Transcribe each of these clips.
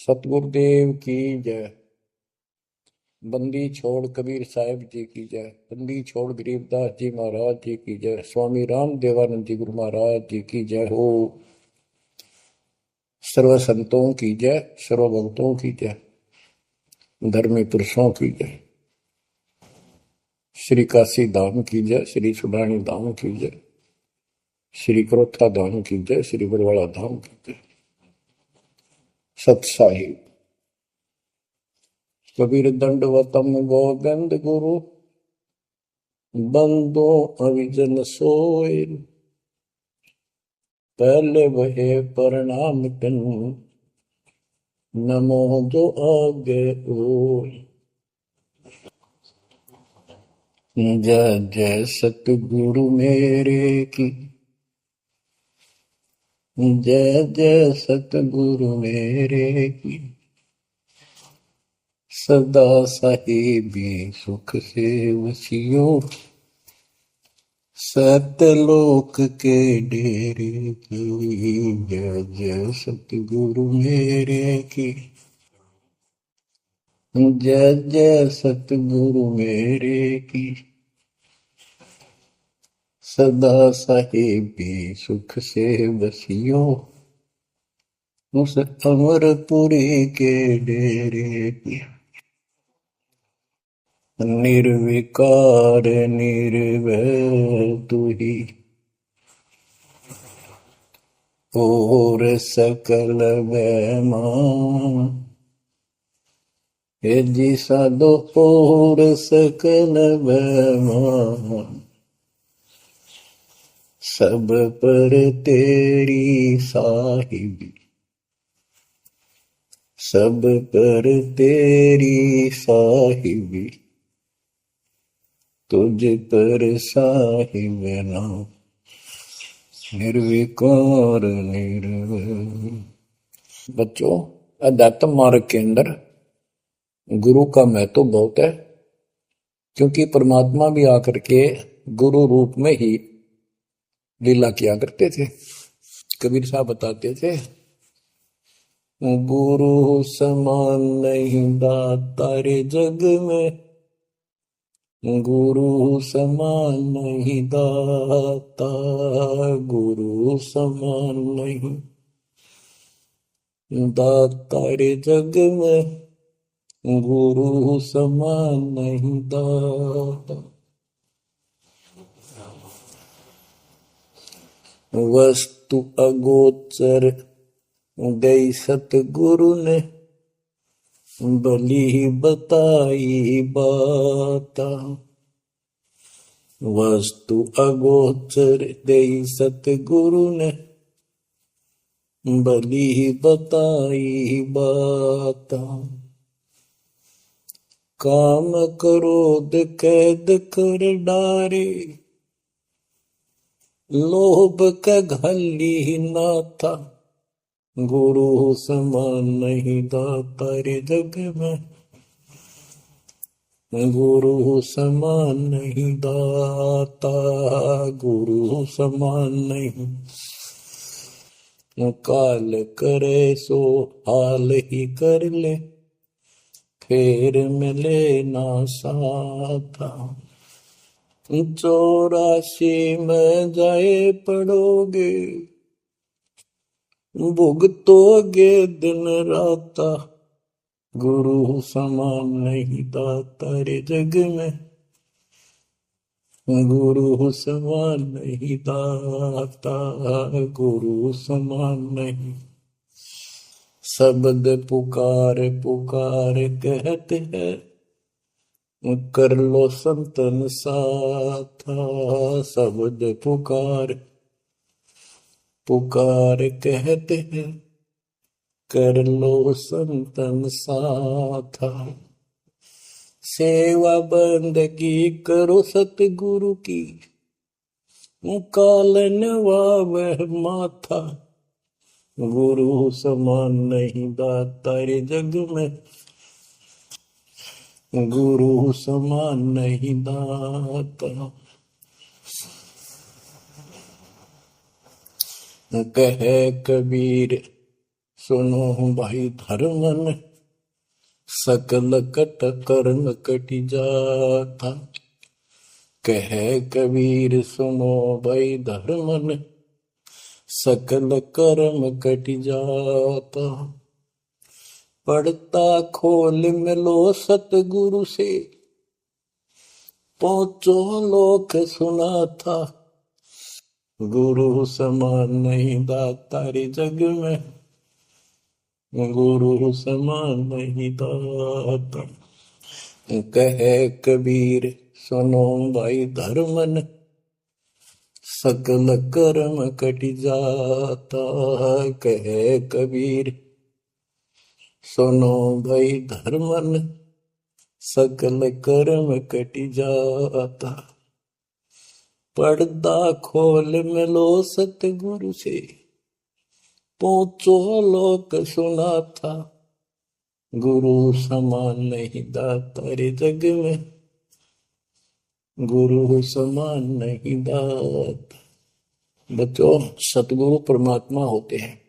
सतगुरुदेव की जय। बंदी छोड़ कबीर साहिब जी की जय। बंदी छोड़ गरीबदास जी महाराज जी की जय। स्वामी राम देवानंद जी गुरु महाराज जी की जय हो। सर्व संतों की जय, सर्व भक्तों की जय, धर्मी पुरुषों की जय। श्री काशी धाम की जय, श्री सुडानी धाम की जय, श्री क्रोथा धाम की जय, श्री बरवाड़ा धाम की जय। सत साहिब कबीर दंडवतम गोविंद गुरु बंदो अविजन सोय। पहले वहे प्रणाम तिन नमो जो आगे ओय। जय जय सतगुरु मेरे की, जय जय सतगुरु मेरे की। सदा साहिबी सुख से वसियो, सतलोक के डेरे की। जय जय सतगुरु मेरे की, जय जय सतगुरु मेरे की। सदा साहिबी सुख से बसियो, उस अमरपुरी के डेरे की। निर्विकार निर्भय तू ही, और सकल बैमान। हे जी साधो और सकल बैमान। सब पर तेरी साहिबी, सब पर तेरी साहिबी। तुझ पर साहिब नाम, निर्विकार निर्भय। बच्चों, अध्यात्म मार्ग के अंदर गुरु का महत्व तो बहुत है, क्योंकि परमात्मा भी आकर के गुरु रूप में ही लीला किया करते थे। कबीर साहब बताते थे, गुरु समान नहीं दाता रे जग में, गुरु समान नहीं दाता, गुरु समान नहीं दाता रे जग में, गुरु समान नहीं दाता। वस्तु अगोचर दई सतगुरु ने, भली बताई बाता। वस्तु अगोचर दई सतगुरु ने, भली बताई बाता। काम क्रोध कैद कर डारे, लोभ का घली ना था। गुरु समान नहीं दाता रे जग में, गुरु समान नहीं दाता, गुरु समान नहीं। काल करे सो हाल ही कर ले, फेर मिले ना साथा। 84 में जाए पड़ोगे, भुगतोगे दिन राता। गुरु समान नहीं दाता रे जग में, गुरु समान नहीं दाता, गुरु समान नहीं। शब्द पुकार पुकार कहते हैं, कर लो संतन साथा। शब्द पुकार पुकार कहते हैं, कर लो संतन साथा। सेवा बंदगी करो सतगुरु की, कालन वह माथा। गुरु समान नहीं दाता रे जग में, गुरु समान नहीं दाता। कहे कबीर सुनो भाई धर्मन, सकल कट कर्म कटि जाता। कहे कबीर सुनो भाई धर्मन, सकल कर्म कटि जाता। पढ़ता खोल मिलो सतगुरु से, पहुंचो लोक सुना था। गुरु समान नहीं दाता रे जग में, गुरु समान नहीं दाता। कहे कबीर सुनो भाई धर्मन, सकल कर्म कटि जाता। कहे कबीर सुनो भाई धर्मन, सकल कर्म कटि जाता। पर्दा खोल मिलो सतगुरु से, पहुंचो लोक सुना था। गुरु समान नहीं दाता रे जग में, गुरु समान नहीं दाता। बच्चों, सतगुरु परमात्मा होते हैं।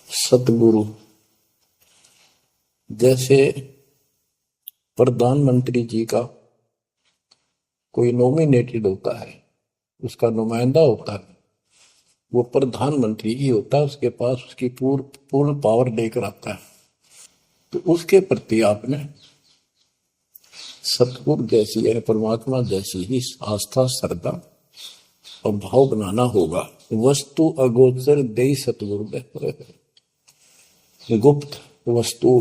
सतगुरु जैसे प्रधानमंत्री जी का कोई नॉमिनेटेड होता है, उसका नुमाइंदा होता है, वो प्रधानमंत्री ही होता है, उसके पास उसकी पूर्ण पावर लेकर आता है। तो उसके प्रति आपने सतगुरु जैसी है, परमात्मा जैसी ही आस्था, श्रद्धा और भाव बनाना होगा। वस्तु अगोचर दे सतगुरु दे, गुप्त वस्तु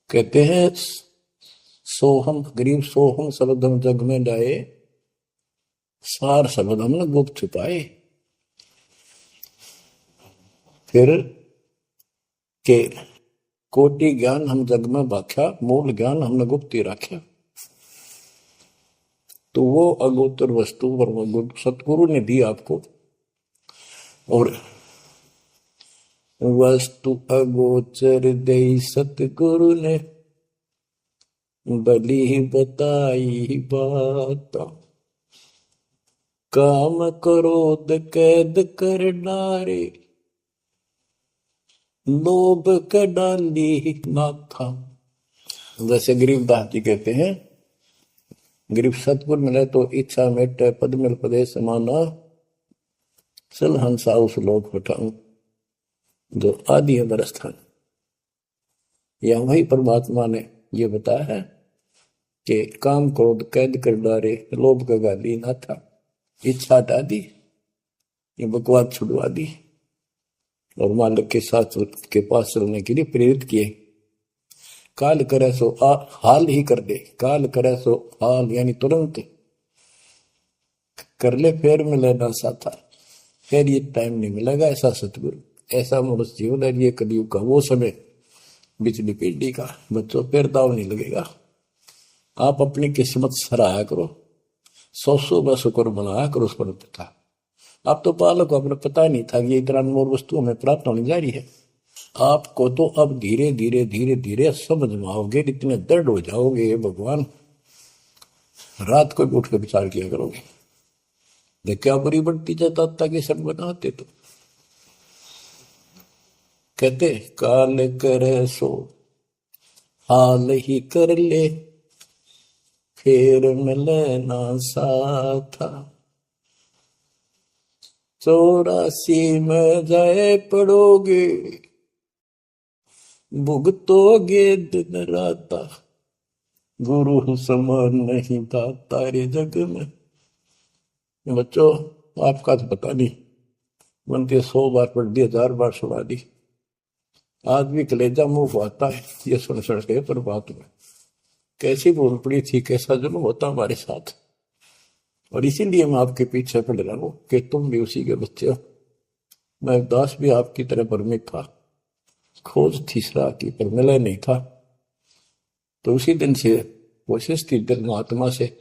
कहते हैं। सोहम गरीब सोहम शब्द हम जग में डाए, सार शब्द हमने गुप्त छुपाए। फिर के कोटि ज्ञान हम जग में बाख्या, मूल ज्ञान हमने गुप्त ही रखा। तो वो अगोचर वस्तु सतगुरु ने दी आपको। और वस्तु अगोचर दे सतगुरु ने, बली बताई बात। काम क्रोध कैद कर डारे, लोभ के डाली नाथा। जैसे गरीबदास जी कहते हैं, गरीब सतगुरु मिले तो इच्छा मेटे, पद मिल पदे समाना, चल हंसा उस लोक पठाऊं जो आदि अदर स्थान। या वही परमात्मा ने ये बताया है कि काम क्रोध कैद कर डारे, लोभ का गाली ना था, इच्छा हटा दी, ये बकवास छुड़वा दी और मालिक के साथ के पास चलने के लिए प्रेरित किए। काल करे सो हाल ही कर दे, काल करे सो हाल यानी तुरंत कर ले, फिर मिले ना साथा, फिर ये टाइम नहीं मिलेगा। ऐसा सतगुरु, ऐसा मनुष्य जीवन है ये कलयुग का वो समय, बिजली पीढ़ी का। बच्चों, फिर दाव नहीं लगेगा। आप अपनी किस्मत सराहा करो, सौ ब शुक्र बनाया करो उस पर था। आप तो बालक को अपने पता नहीं था कि ये इतना अनमोल वस्तु हमें प्राप्त होने जा रही है। आपको तो अब धीरे धीरे धीरे धीरे समझ में आओगे, इतने दृढ़ हो जाओगे भगवान, रात को भी उठ कर विचार किया करोगे। देख क्या बुरी बढ़ती जाता ताकि सब बनाते। तो कहते काल करे सो हाल ही कर ले, फिर मिले ना साथा। 84 में जाए पड़ोगे, भुगतोगे दिन राता। गुरु समान नहीं दाता रे जग में। बच्चों, आपका तो पता नहीं, बनते 100 बार पढ़ दी, 1000 बार सुना दी, आज भी कलेजा मुंह को आता है ये सुन के। पर बात में कैसी बोल पड़ी थी, कैसा जुल्म होता हमारे साथ। और इसीलिए मैं आपके पीछे पड़ रहा हूं कि तुम भी उसी के बच्चे हो। मैं दास भी आपकी तरह भ्रमित था, खोज तीसरा की पर मिला नहीं था। तो उसी दिन से कोशिश थी दिल महात्मा से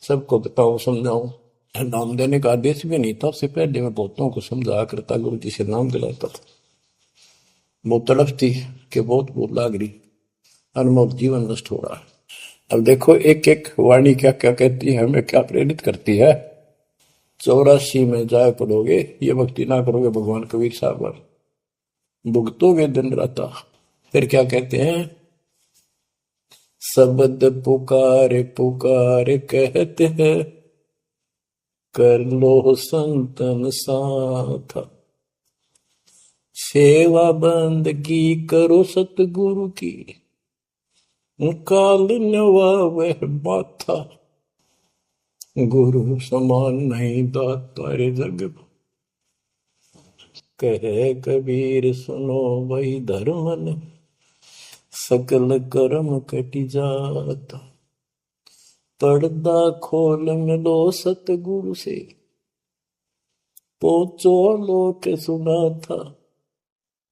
सबको बताऊं, समझाऊं। नाम देने का आदेश भी नहीं था, उससे पहले मैं बहुतों को समझाया करता, गुरु जी से नाम दिलाता था। बहुत तड़फ थी कि बहुत बहुत लाग रही, अनमोल जीवन नष्ट हो रहा है। अब देखो एक एक वाणी क्या क्या कहती है, हमें क्या प्रेरित करती है। 84 में जाए पड़ोगे, ये भक्ति ना करोगे भगवान कबीर साहब पर, भुगतोगे दिन रात। फिर क्या कहते हैं, शब्द पुकार पुकार कहते हैं, कर लो संतन साथ, सेवा बंदगी करो सतगुरु की, काल नवावे माथा, गुरु समान नहीं दाता रे जग, कहे कबीर सुनो वही धर्म ने, सकल कर्म कटी जाता, पर्दा खोल मिलो सतगुरु से, पोचो लोक सुना था,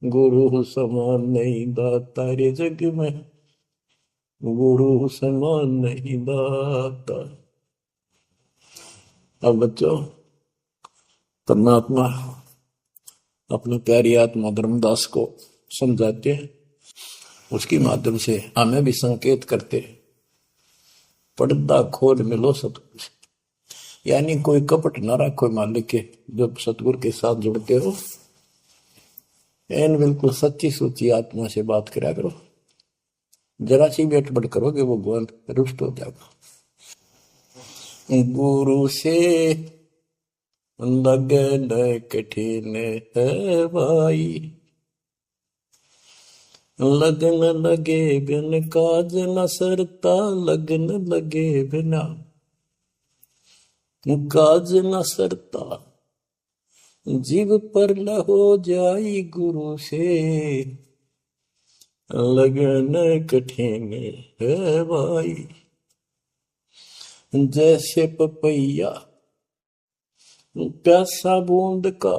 गुरु समान नहीं दाता रे जग में, गुरु समान नहीं दाता। अब बच्चों, परमात्मा अपने प्यारी आत्मा धर्मदास को समझाते हैं, उसकी माध्यम से हमें भी संकेत करते हैं, पर्दा खोल मिलो सतगुरु से, यानी कोई कपट ना रखो मालिक के, जब सतगुरु के साथ जुड़ते हो एन बिल्कुल सच्ची सोची आत्मा से बात करा करो, जरा सी भी अटपट करोगे वो भगवान रुष्ट हो जाएगा। गुरु से लगन कठिन है भाई, लगन लगे बिन काज न सरता, लगन लगे बिना काज न सरता, जीव पर हो जाई गुरु से, लगन कठिन है भाई। जैसे पपैया प्यासा बूंद का,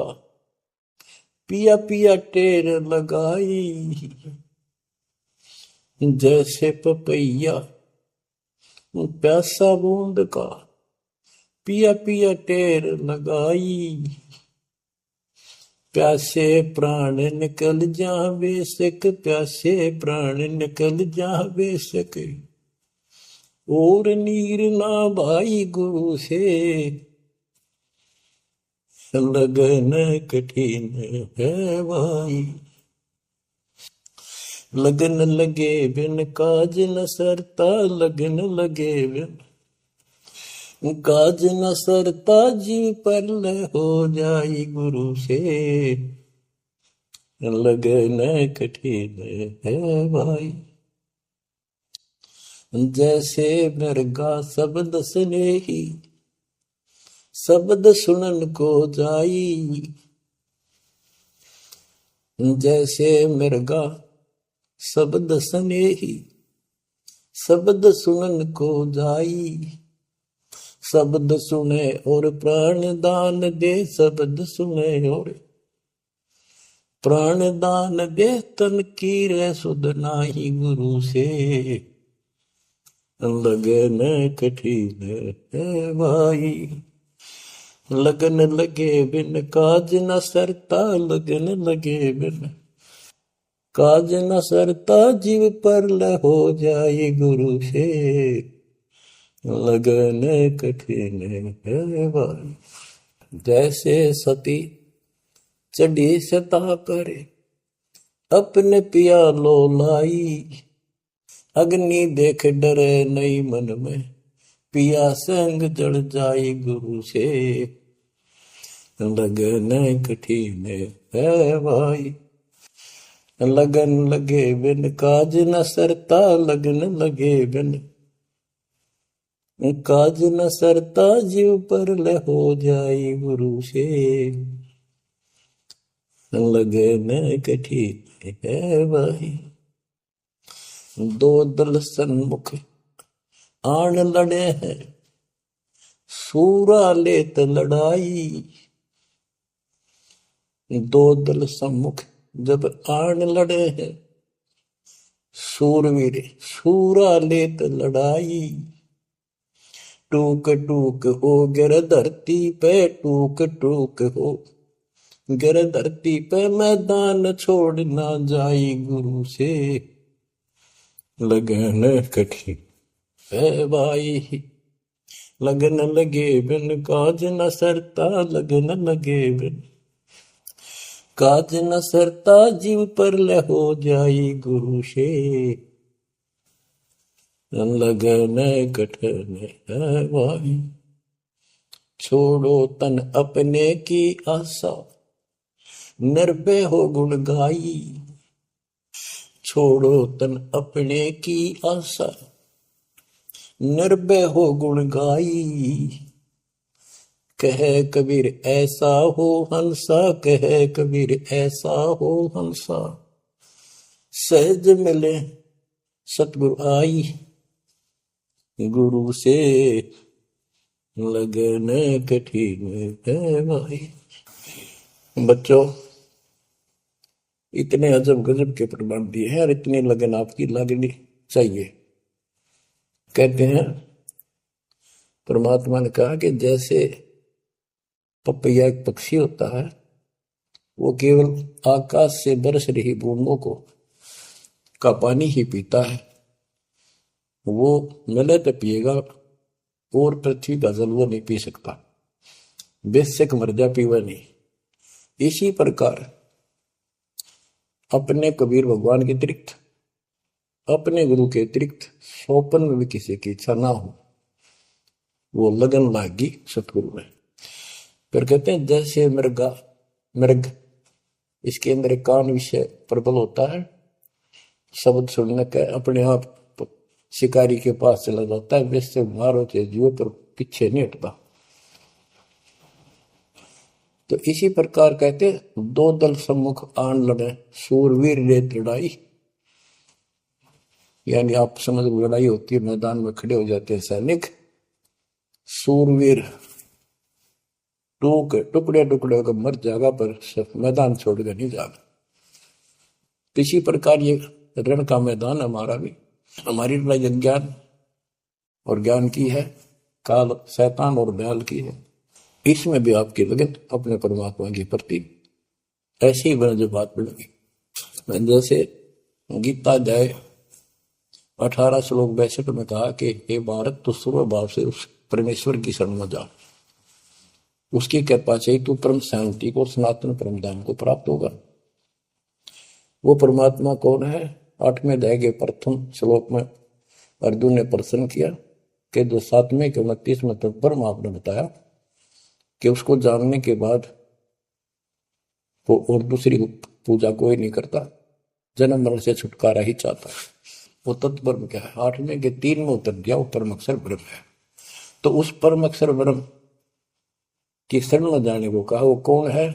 पिया पिया टेर लगाई, जैसे पपैया प्यासा बूंद का, पिया पिया टेर लगाई, प्यासे प्राण निकल जा बेशक, प्यासे प्राण निकल जा बेशक, और नीर ना भाई गुरु से, लगन कठिन है भाई। लगन लगे बिन काज न सरता, लगन लगे बिन काज न सरता, जीव पर हो जाई गुरु से, लगन कठिन है भाई। जैसे मृगा शब्द स्नेही, शब्द सुनन को जाई, जैसे मृगा शब्द स्नेही, शब्द सुनन को जाई, शब्द सुने और प्राण दान दे, शब्द सुने और प्राण दान दे, तन की रे सुध नाही गुरु से, लगन कठिन है भाई। लगन लगे बिन काज न सरता, लगन लगे बिन काज न सरता, जीव पर हो जाए गुरु से, लगन कठिन है भाई। जैसे सती चढ़ी सता पर, अपने पिया लो लाई, अग्नि देख डरे नहीं मन में, पिया संग जड़ जाई गुरु से, लगन कठिन है भाई। लगन लगे बिन काज न सरता, लगन लगे बिन काज न सरता, जीव पर हो जाई गुरु से, लगन कठिन है भाई। दो दल सन्मुख आन लड़े हैं, सूरा लेत लड़ाई, दो दल सम्मुख जब आन लड़े हैं, सूरवीर सूरा लेत लड़ाई, टूक टूक हो गिर धरती पे, टूक टूक हो गिर धरती पे, मैदान छोड़ ना जाई गुरु से, लगन कठिन है भाई। लगन लगे बिन काज न सरता, लगन लगे बिन काज न सरता, जीव पर ले हो जाई गुरु से, लगन कठन है भाई। छोड़ो तन अपने की आशा, निर्भय हो गुण गाई। छोड़ो तन अपने की आशा, निर्भय हो गुण गाई। कहे कबीर ऐसा हो हंसा, कहे कबीर ऐसा हो हंसा, सहज मिले सतगुरु आई। गुरु से लगन कठिन है भाई। बच्चों, इतने अजब गजब के प्रमाण दिए हैं और इतनी लगन आपकी लगनी चाहिए। कहते हैं परमात्मा ने कहा कि जैसे पपैया एक पक्षी होता है, वो केवल आकाश से बरस रही बूंदों को का पानी ही पीता है, वो मिले तो पिएगा, और पृथ्वी का जल वो नहीं पी सकता, बेशक मर जा पीवा नहीं। इसी प्रकार अपने कबीर भगवान के अतिरिक्त, अपने गुरु के अतिरिक्त सोपन में भी किसी की इच्छा ना हो, वो लगन लागी सतगुरु में। फिर कहते हैं जैसे मृग इसके अंदर एक कान विषय प्रबल होता है, शब्द सुनने का अपने आप शिकारी के पास चला जाता है, वैसे मारो चाहे जीव पर पीछे नहीं हटता। तो इसी प्रकार कहते दो दल सम्मुख आन लड़े, सूरवीर रेत लड़ाई। यानी आप समझ लड़ाई होती है, मैदान में खड़े हो जाते हैं सैनिक, सूरवीर टुकड़े टुकड़े होकर मर जाएगा, पर मैदान छोड़कर नहीं जाएगा। इसी प्रकार ये रण का मैदान हमारा भी, हमारी लड़ाई अज्ञान और ज्ञान की है, काल शैतान और दयाल की है। इसमें भी आपकी लगन अपने परमात्मा के प्रति ऐसी ही जो बात मिलेगी। जैसे गीता अध्याय 18 श्लोक 62 में कहा कि हे भारत, तो सर्व भाव से उस परमेश्वर की शरण में जा, उसकी कृपा से तू परम शांति को, सनातन परम धाम को प्राप्त होगा। वो परमात्मा कौन है? 8वें अध्याय के प्रथम श्लोक में अर्जुन ने प्रश्न किया कि जो 7वें के 29वें तक परम आपने बताया कि उसको जानने के बाद वो और दूसरी पूजा कोई नहीं करता, जन्म मरण से छुटकारा ही चाहता है। वो तत्परम क्या है? 8वें के 3 में उत्तर दिया, वो परम अक्षर ब्रह्म है। तो उस परम अक्षर ब्रह्म की शरण में जाने को कहा। वो कौन है?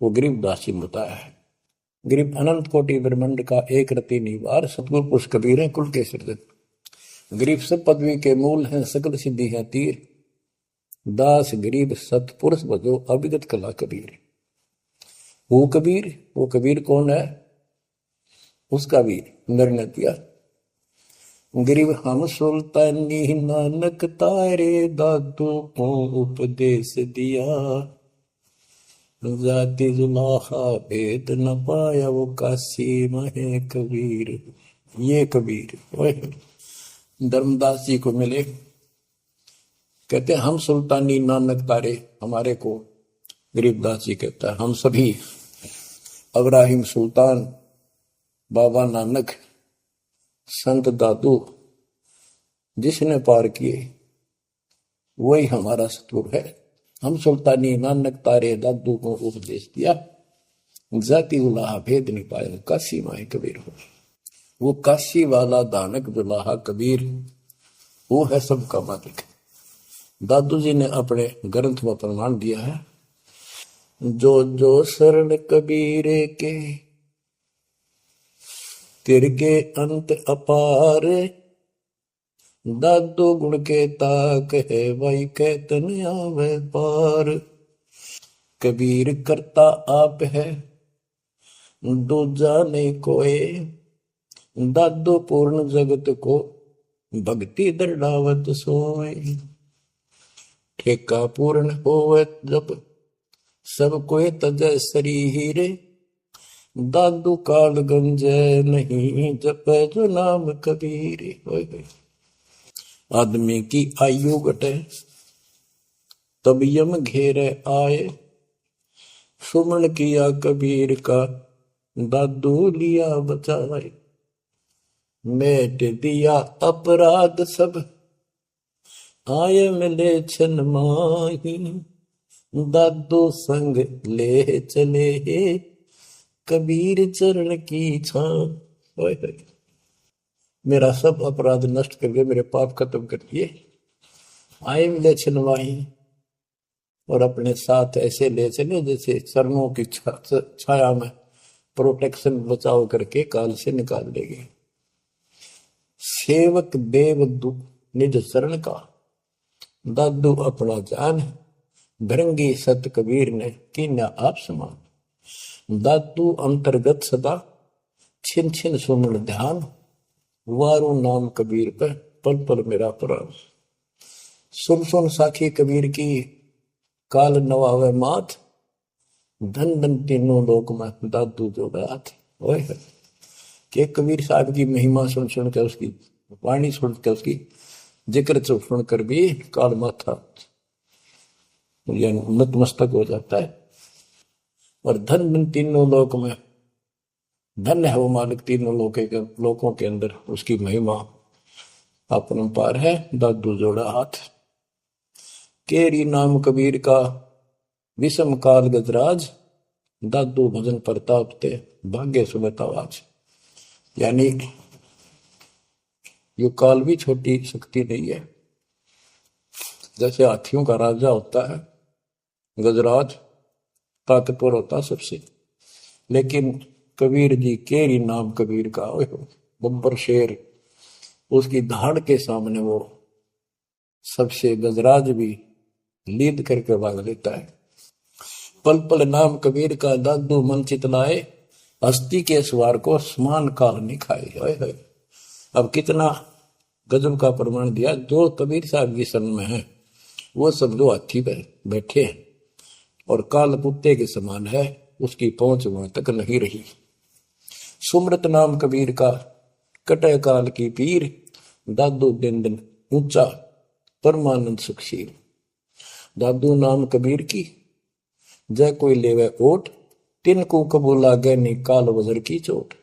वो गरीबदास जी बताया है। गरीब अनंत कोटि ब्रह्मांड का एक रति निवार, सतगुरु पुरुष कबीर है कुल के सृजन। गरीब सब पदवी के मूल हैं, सकल सिद्धि है तीर, दास गरीब सतपुरुष भजो अभिगत कला कबीर। वो कबीर कौन है? उसका वीर निर्णय दिया। गरीब हम सुल्तानी नानक तारे, दादू को उपदेश दिया, जाति जुलाहा भेद न पाया, वो काशी महे कबीर। ये कबीर धर्मदास जी को मिले, कहते हम सुल्तानी नानक तारे, हमारे को गरीबदास जी कहता है हम सभी अब्राहिम सुल्तान, बाबा नानक, संत दादू जिसने पार किए वही हमारा सतगुरु है। हम सुल्तानी नानक तारे, दादू को उपदेश दिया, जाति उलाहा भेद नहीं पाया, काशी माए कबीर हो। वो काशी वाला दानक दुलाहा कबीर, वो है सबका मालिक। दादू जी ने अपने ग्रंथ में प्रमाण दिया है, जो जो शरण कबीरे के, तिरके अंत अपार, दादू गुण के ताक है, भाई कहतन आवे पार। कबीर करता आप है, दूजा नहीं कोई, दादू पूर्ण जगत को, भक्ति दृढ़ावत सोए। ठेका पूर्ण होवे जब, सब कोई तजय शरीर, दादू काल गंजय नहीं, जपे जो नाम कबीर। आदमी की आयु घटे, तब यम घेरे आए। सुमन किया कबीर का, दादू लिया बचाए। मेट दिया अपराध सब, आए मिले छन माही। दादू संग ले चले, कबीर चरण की छां। मेरा सब अपराध नष्ट करके मेरे पाप खत्म कर दिए, आए मिले छन माही। और अपने साथ ऐसे ले चले जैसे चरणों की छाया में प्रोटेक्शन बचाव करके काल से निकाल लेंगे। सेवक देव निज शरण का, दादू अपना जान। भृंगी सत कबीर ने कीन्या आप समान। दादू अंतर्गत सदा, छिन छिन सुमन ध्यान। वारू नाम कबीर पे, पल पल मेरा प्राण। सुन सुन साखी कबीर की, काल नवावे मात। धन धन तीनों लोक में, दादू जो गात। ओए के कबीर साहब की महिमा सुन सुन कर, उसकी वाणी सुन कर, उसकी जिक्र सुन कर भी काल माथा नतमस्तक हो जाता है। और धन धन तीनों लोक में, धन्य है वो मालिक तीनों लोकों के अंदर, उसकी महिमा अपरंपार है। दादू जोड़ा हाथ, केरी नाम कबीर का, विषम काल गजराज। दादू भजन प्रताप ते, भाग्य सुबह आवाज। यानी ये काल भी छोटी शक्ति नहीं है। जैसे हाथियों का राजा होता है गजराज, ताकतवर होता सबसे, लेकिन कबीर जी, केरी नाम कबीर का, बब्बर शेर, उसकी धाड़ के सामने वो सबसे गजराज भी लीद करके भाग लेता है। पल पल नाम कबीर का, दादू मन चितलाए। हस्ती के सवार को समान काल निखाए। अब कितना गजब का प्रमाण दिया। जो कबीर साहब की शरण में है वो सब जो हाथी पे बैठे हैं और काल कुत्ते के समान है, उसकी पहुंच वहां तक नहीं रही। सुमृत नाम कबीर का, कटे काल की पीर। दादू दिन दिन ऊंचा, परमानंद सुखशील। दादू नाम कबीर की, जय कोई लेवे ओट। तिनको कबूल लागे नी, काल वजर की चोट।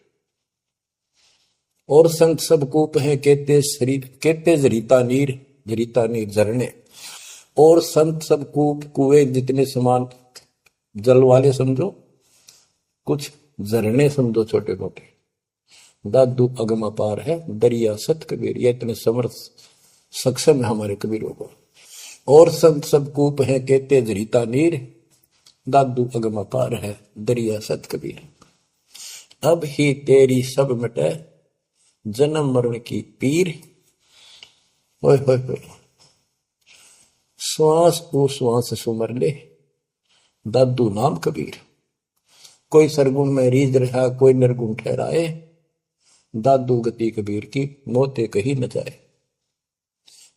और संत सब कूप है, कहते शरीर कहते जरीता नीर झरने। और संत सब कूप कुएं जितने समान जल वाले समझो, कुछ झरने समझो छोटे मोटे। दादू अगम अपार है, दरिया सत कबीर। ये इतने समर्थ सक्षम है हमारे कबीरों को। और संत सब कूप है, कहते जरीता नीर। दादू अगम अपार है, दरिया सत कबीर। अब ही तेरी सब मिटे, जन्म मरण की पीर। होय होय होय, श्वास को श्वास सुमर ले, दादू नाम कबीर। कोई सरगुण में रीझ रहा, कोई निर्गुण ठहराए। दादू गति कबीर की, मोते कही न जाए।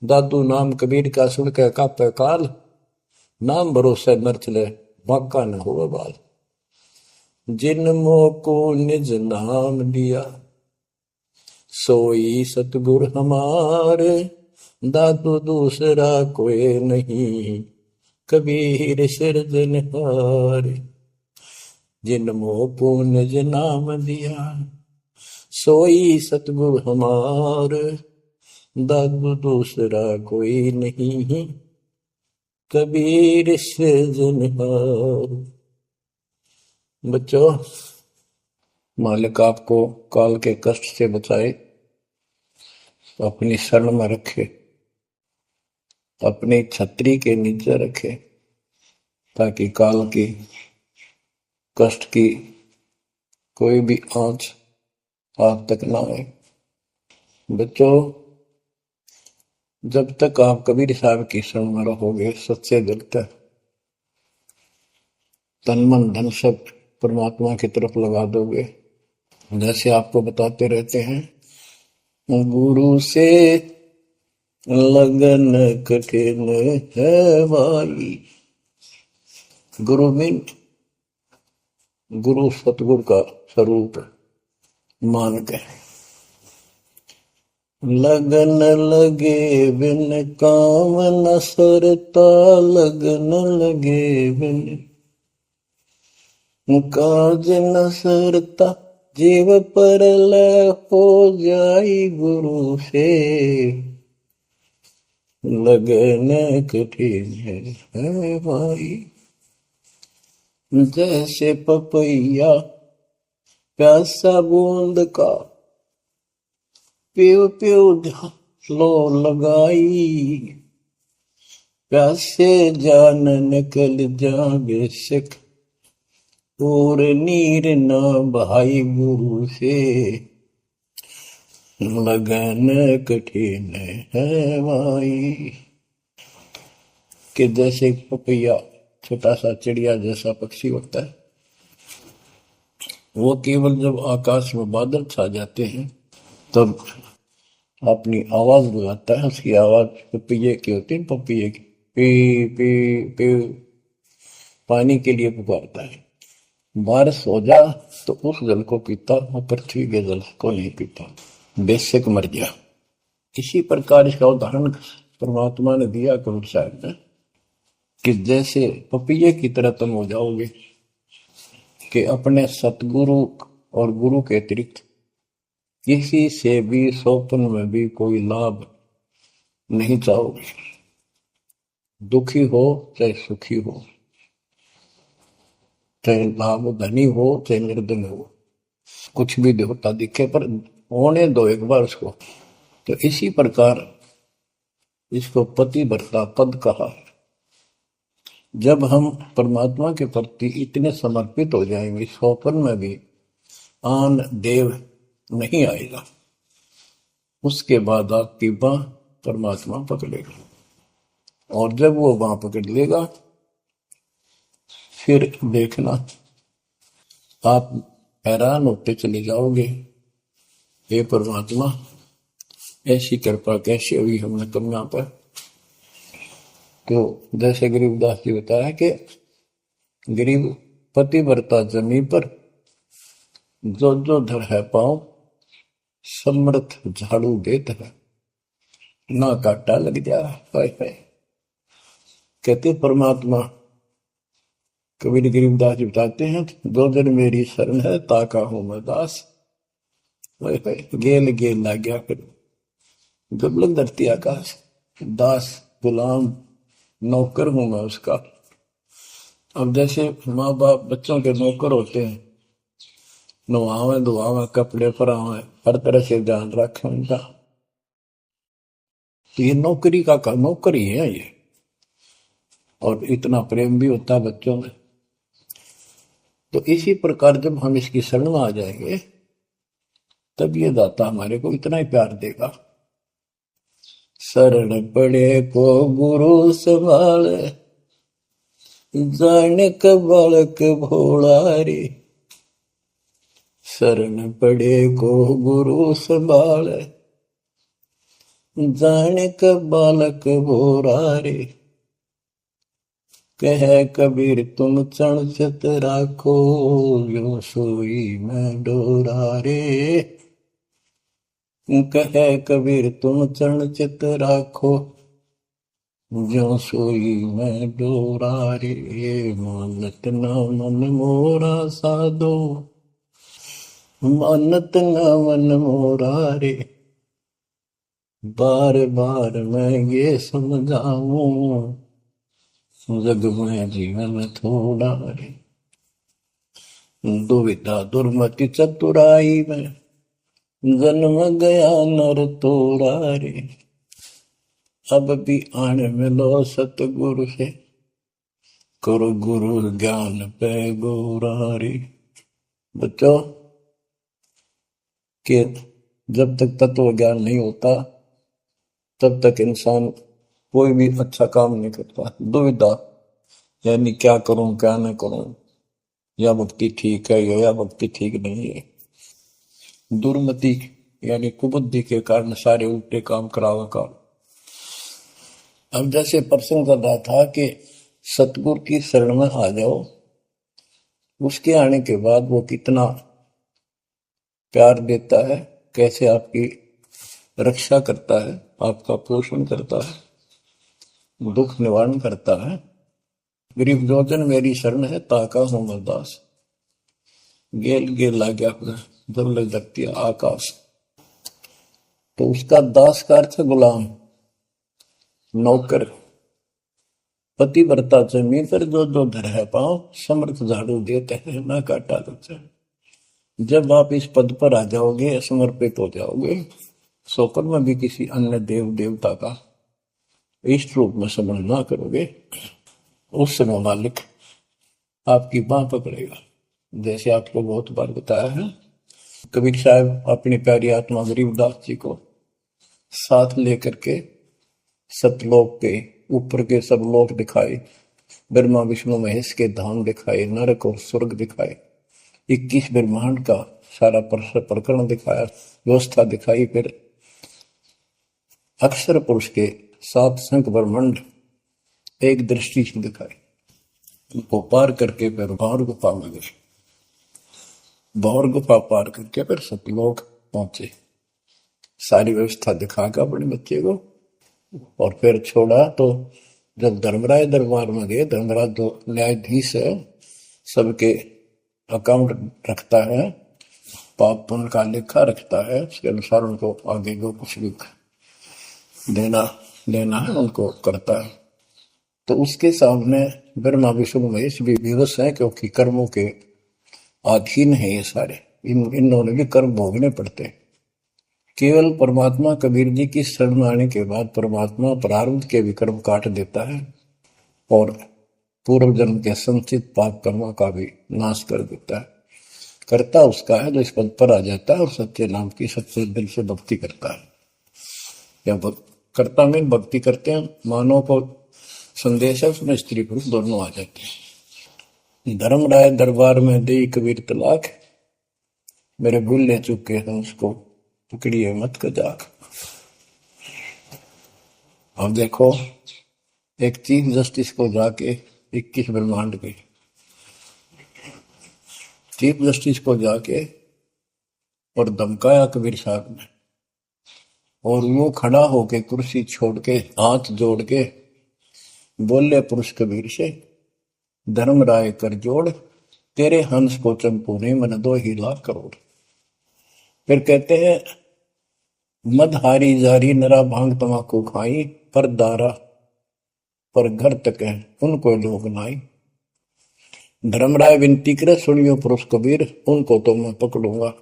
दादू नाम कबीर का, सुन के कापे काल। नाम भरोसे नर चले, बांका न हो बाल। जिन मोको निज नाम दिया, सोई सतगुर हमारे। दादू दूसरा कोई नहीं, कबीर सिरजनहार। जिन मोको निज नाम दिया, सोई सतगुर हमार। दादू दूसरा कोई नहीं, कबीर सिरजनहार। बच्चों, मालिक आपको काल के कष्ट से बचाए, अपनी शरण में रखे, अपनी छतरी के नीचे रखे, ताकि काल की कष्ट की कोई भी आंच आप तक ना आए। बच्चों, जब तक आप कबीर साहब की शरण में रहोगे, सच्चे दिल तक तन मन धन सब परमात्मा की तरफ लगा दोगे। जैसे आपको बताते रहते हैं, गुरु से लगन कठिन है भाई। गुरु मीन गुरु सतगुरु का स्वरूप मान के, लगन लगे बिन काम न सरता, लगन लगे बिन काज न सरता, जीव पर लय हो जाई गुरु से, लगन कठिन है भाई। जैसे पपैया प्यासा बूंद का, प्यू प्यू लो लगाई, प्यासे जान निकल जावे सिख, और नीर न भाई गुरु से, लगन कठिन है भाई। कि जैसे पपैया छोटा सा चिड़िया जैसा पक्षी होता है, वो केवल जब आकाश में बादल छा जाते हैं तब अपनी आवाज बुलाता है। उसकी आवाज पपैये की होती है, पपैये की पी पी पी, पानी के लिए पुकारता है। बारिश हो जा तो उस जल को पीता, वो पृथ्वी के जल को नहीं पीता, बेशक मर गया। इसी प्रकार इसका उदाहरण परमात्मा ने दिया कबीर साहब ने, कि जैसे पपैये की तरह तुम हो जाओगे कि अपने सतगुरु और गुरु के अतिरिक्त किसी से भी स्वप्न में भी कोई लाभ नहीं चाहोगे। दुखी हो चाहे सुखी हो, चाहे लाभ धनी हो चाहे निर्धन हो, कुछ भी देवता दिखे पर होने दो एक बार उसको। तो इसी प्रकार इसको पतिव्रता पद कहा। जब हम परमात्मा के प्रति इतने समर्पित हो जाएंगे, स्वप्न में भी आन देव नहीं आएगा, उसके बाद आपकी बाह परमात्मा पकड़ेगा। और जब वो बाह पकड़ लेगा, फिर देखना आप हैरान होते चले जाओगे, हे परमात्मा ऐसी कृपा कैसे हुई हमने कन्या पर। तो जैसे गरीबदास जी बताया कि गरीब पतिव्रता जमी पर, जो जो धर है पाँव, समर्थ झाड़ू देता है, ना काटा लग जा। हाय हाय। कहते परमात्मा कबीर गरीबदास जी बताते हैं, दो जन मेरी शरण है ताका हूं मैं दास। हाय हाय। गेल गेल ला गया फिर दुर्लभ धरती आकाश, दास गुलाम नौकर हूं मैं उसका। अब जैसे माँ बाप बच्चों के नौकर होते हैं, नवावे धुआवे कपड़े परावे, हर तरह से ध्यान रखें उनका, तो ये नौकरी का नौकर ही है ये। और इतना प्रेम भी होता है बच्चों में। तो इसी प्रकार जब हम इसकी शरण में आ जाएंगे, तब ये दाता हमारे को इतना ही प्यार देगा। शरण पड़े को गुरु संभाले, जाने का बालक भोला रे। शरण पड़े को गुरु संभाले, जाने का बालक भोला रे। कह कबीर तुम चण चित राखो, यो सोई मैं डोरा रे। कह कबीर तुम चरण चित राखो, जो सोई मैं डोरा रे। मानत न मन मोरा साधो, मानत न मन मोरा रे। बार बार मैं ये समझाऊं, जग में जीवन थोड़ा रे। दुविधा दुर्मति चतुराई में, जन्म गया नर तोड़ा रे। अब भी आन मिलो सतगुरु से, करो गुरु ज्ञान पे गोरा रे। बच्चों कि जब तक तत्व ज्ञान नहीं होता, तब तक इंसान कोई भी अच्छा काम नहीं करता। दुविधा यानी क्या करूं क्या न करूं, या भक्ति ठीक है या भक्ति ठीक नहीं है। दुर्मति यानी कुबुद्धि के कारण सारे उल्टे काम करावा काम। अब जैसे प्रसंग कर रहा था कि सतगुरु की शरण में आ जाओ, उसके आने के बाद वो कितना प्यार देता है, कैसे आपकी रक्षा करता है, आपका पोषण करता है, दुख निवारण करता है। गरीब जोजन मेरी शरण है, ताका हूं मैं दास। गेल गेल ला गया जब लग जाती है आकाश। तो उसका दास का अर्थ है गुलाम, नौकर। पतिव्रता जमीन पर जो जो धर है पांव, समर्थ झाड़ू देते हैं ना काटा देते हैं। जब आप इस पद पर आ जाओगे, समर्पित हो जाओगे, सोकर में भी किसी अन्य देव देवता का इष्ट रूप में समझ ना करोगे, उस समय मालिक आपकी बांह पकड़ेगा। जैसे आपको बहुत बार बताया है, कबीर साहब अपनी प्यारी आत्मा गरीबदास जी को साथ लेकर के सतलोक के ऊपर के सब लोक दिखाए, ब्रह्मा विष्णु महेश के धाम दिखाए, नरक और स्वर्ग दिखाए, 21 ब्रह्मांड का सारा प्रकरण दिखाया, व्यवस्था दिखाई। फिर अक्षर पुरुष के 7 संख ब्रह्मांड एक दृष्टि से दिखाए। उनको पार करके फिर भौर गुफा में गए, भौर गुफा पार करके फिर सतलोक पहुंचे। सारी व्यवस्था दिखाकर अपने बच्चे को और फिर छोड़ा। तो जब धर्मराज दरबार में गए, धर्मराज जो न्यायाधीश है, सबके अकाउंट रखता है, पाप पुण्य का लेखा रखता है, उसके अनुसार उनको आगे जो कुछ भी देना लेना है उनको करता है। तो उसके सामने ब्रह्मा विष्णु महेश भी विवश है, क्योंकि कर्मों के अधीन है ये सारे, इन्होंने भी कर्म भोगने पड़ते हैं। केवल परमात्मा कबीर जी की शरण आने के बाद परमात्मा प्रारब्ध के भी कर्म काट देता है और पूर्व जन्म के संचित पाप कर्मों का भी नाश कर देता है। करता उसका है जो इस पद पर आ जाता है और सच्चे नाम की सच्चे दिल से भक्ति करता है। या करता में भक्ति करते हैं, मानव को संदेश है, उसमें स्त्री पुरुष दोनों आ जाते हैं। धर्मराय दरबार में दे कबीर तलाक, मेरे भूल ले चुके हैं उसको पकड़िए मत कजाक। अब देखो, एक चीफ जस्टिस को जाके 21 ब्रह्मांड के चीफ जस्टिस को जाके और धमकाया कबीर साहब ने, और वो खड़ा होके कुर्सी छोड़ के हाथ जोड़ के बोले पुरुष कबीर से, धर्मराय कर जोड़, तेरे हंस को चंपू ने मन 2 ही लाख करोड़। फिर कहते हैं, मदहारी जारी नरा भांग तमाकू खाई, पर दारा पर घर तक है उनको लोग नाई। धर्मराय विनती करे, सुनियो पुरुष कबीर, उनको तो मैं पकड़ूंगा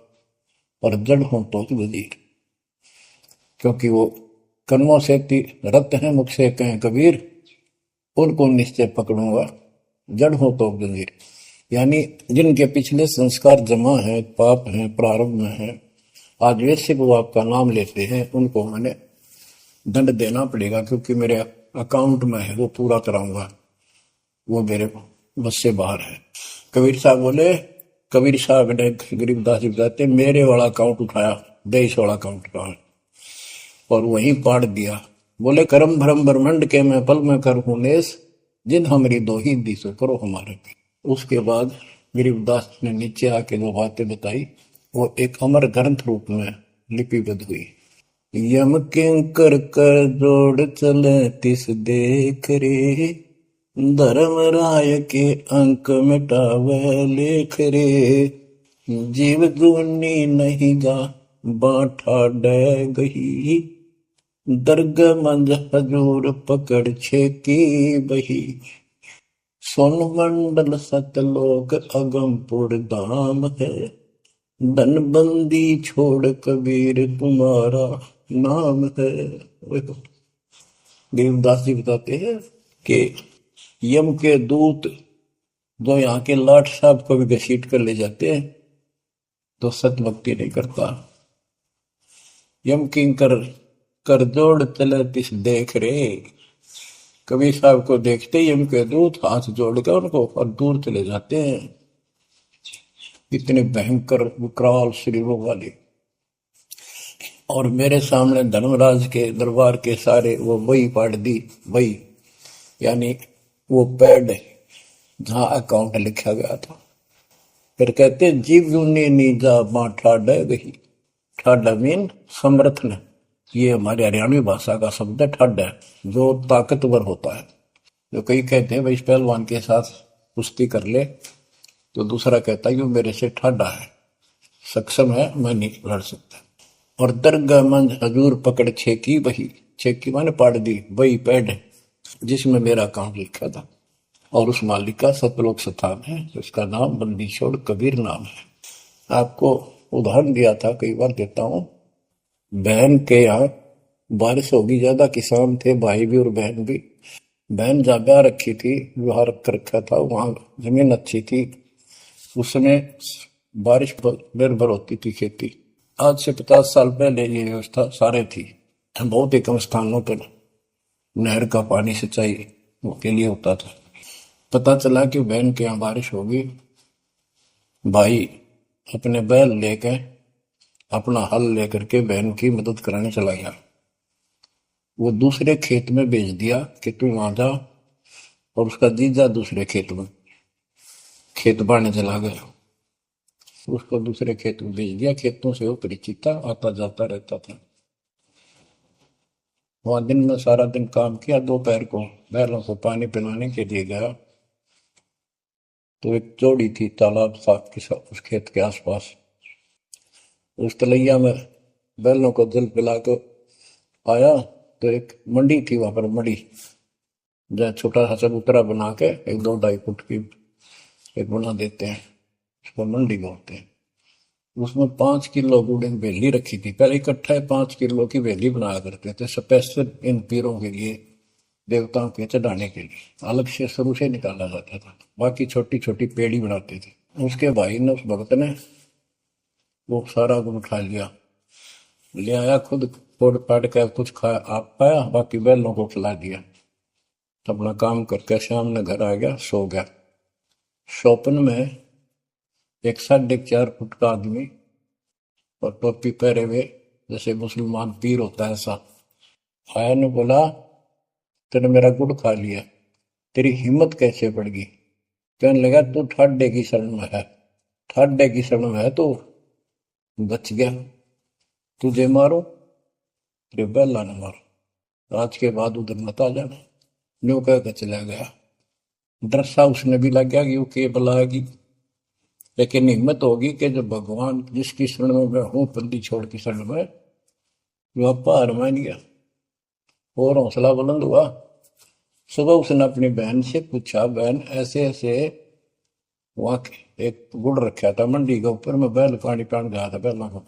और जड़ हूं तो वजीर। क्योंकि वो कर्मों से रत है, मुख से कहें कबीर, उनको निश्चय पकड़ूंगा, जड़ हो तो वजीर। यानी जिनके पिछले संस्कार जमा है, पाप है, प्रारंभ में है, आज वैसे वो आपका नाम लेते हैं, उनको मैंने दंड देना पड़ेगा, क्योंकि मेरे अकाउंट में है, वो पूरा कराऊंगा, वो मेरे बस से बाहर है। कबीर साहब बोले, कबीर साहब ने गरीबदास जी बताते, मेरे वाला अकाउंट उठाया, देश वाला अकाउंट का है, और वहीं पाड़ दिया। बोले, करम भरम ब्रह्मंड के मैं पल में कर हूं नेस, जिन हमारी 2 ही दी सो करो हमारे पे। उसके बाद गरीबदास ने नीचे आके जो बातें बताई, वो एक अमर ग्रंथ रूप में लिपिबद्ध हुई। यम किंकर कर जोड़ चले तिस देख रे, धर्म राय के अंक मिटावे लेख रे, जीव जूनी नहीं गा बाठा डे गही, दर्ग मंज हजूर पकड़ छेकी बही, सोन मंडल सतलोक अगमपुर धाम है, धनबंदी छोड़ कबीर तुम्हारा नाम है। गरीबदास जी बताते हैं कि यम के दूत जो यहाँ के लाट साहब को भी घसीट कर ले जाते हैं, तो सत भक्ति नहीं करता। यम किंकर कर जोड़ चले तिस देख रे, कबीर साहब को देखते ही यम के दूत हाथ जोड़कर उनको और दूर चले जाते हैं। इतने भयंकर विकराल शरीरों वाले। और मेरे सामने धर्मराज के दरबार के सारे वो वही पाड़ दी, वही यानी वो पैड जहां अकाउंट लिखा गया था। फिर कहते, जीव जूनी नीजा मां ठाडा गही, ठाडा मीन समर्थ न, ये हमारे हरियाणवी भाषा का शब्द है ठड है, जो ताकतवर होता है। जो कई कहते हैं भाई इस पहलवान के साथ कुश्ती कर ले, तो दूसरा कहता है कि वो मेरे से ठाडा है, सक्षम है, मैं नहीं लड़ सकता। और दरगाह मंज हजूर पकड़ छेकी वही, छेकी मैंने पाड़ दी वही पैड जिसमें मेरा काम लिखा था। और उस मालिक का सतलोक स्थान है, उसका नाम बंदी छोड़ कबीर नाम है। आपको उदाहरण दिया था, कई बार देता हूँ। बहन के यहाँ बारिश होगी ज्यादा, किसान थे, भाई भी और बहन भी। बहन जहाँ ब्याह रखी थी, विवाह रख रखा था, वहां जमीन अच्छी थी, उस समय बारिश पर निर्भर होती थी खेती। आज से 50 साल पहले ये व्यवस्था सारे थी। बहुत ही कम स्थानों पर नहर का पानी सिंचाई के लिए होता था। पता चला कि बहन के यहाँ बारिश होगी, भाई अपने बैल लेकर, अपना हल लेकर के बहन की मदद कराने चला गया। वो दूसरे खेत में भेज दिया कि तू वहां जा, और उसका जीजा दूसरे खेत में खेत बाड़ने चला गया। उसको दूसरे खेत में भेज दिया, खेतों से वो परिचित था, आता जाता रहता था। वहां दिन में सारा दिन काम किया, दोपहर को बैलों को पानी पिलाने के लिए गया, तो एक जोड़ी थी तालाब साफ के साथ उस खेत के आसपास। उस तलैया में बैलों को जल पिला कर आया, तो एक मंडी थी वहां पर, मंडी जहाँ छोटा सा चबूतरा बना के 1-2 ढाई फुट की एक बना देते हैं, उसको मंडी बोलते हैं। उसमें 5 किलो गुड़ की वेली रखी थी, पहले इकट्ठा 5 किलो की वेली बनाया करते थे स्पेशल इन पीरों के लिए, देवताओं के चढ़ाने के लिए, अलग से शुरू से निकाला जाता था। बाकी छोटी छोटी पेड़ी बनाते थे। उसके भाई ने, उस भक्त ने, वो सारा गुड़ उठा लिया, ले आया, खुद फोड़ फाड़ कर कुछ खाया, आप पाया, बाकी बैलों को खिला दिया। अपना काम करके शाम में घर आ गया, सो गया। स्वप्न में एक 4.5 फुट का आदमी और टोपी पहरे हुए, जैसे मुसलमान पीर होता है ऐसा, आया ने बोला, तेने मेरा गुड़ खा लिया, तेरी हिम्मत कैसे बढ़ गई? कहने लगा, तू ठाडे की शरण में है, ठाडे की शरण में है तो बच गया, तुझे मारो, तेरे बेला न मारो, आज के बाद उधर मत आ जाना। न्यू कह के चला गया। डरसा उसने भी लग गया कि वो के बुलाएगी, लेकिन हिम्मत होगी कि जब भगवान जिसकी शरण में मैं हूं, बंदी छोड़ की शरण में, वो आपा हार मान गया और हौसला बुलंद हुआ। सुबह उसने अपनी बहन से पूछा, बहन ऐसे ऐसे वहां एक गुड़ रखा था मंडी के ऊपर, मैं बैल पानी पान गया था, बैलों को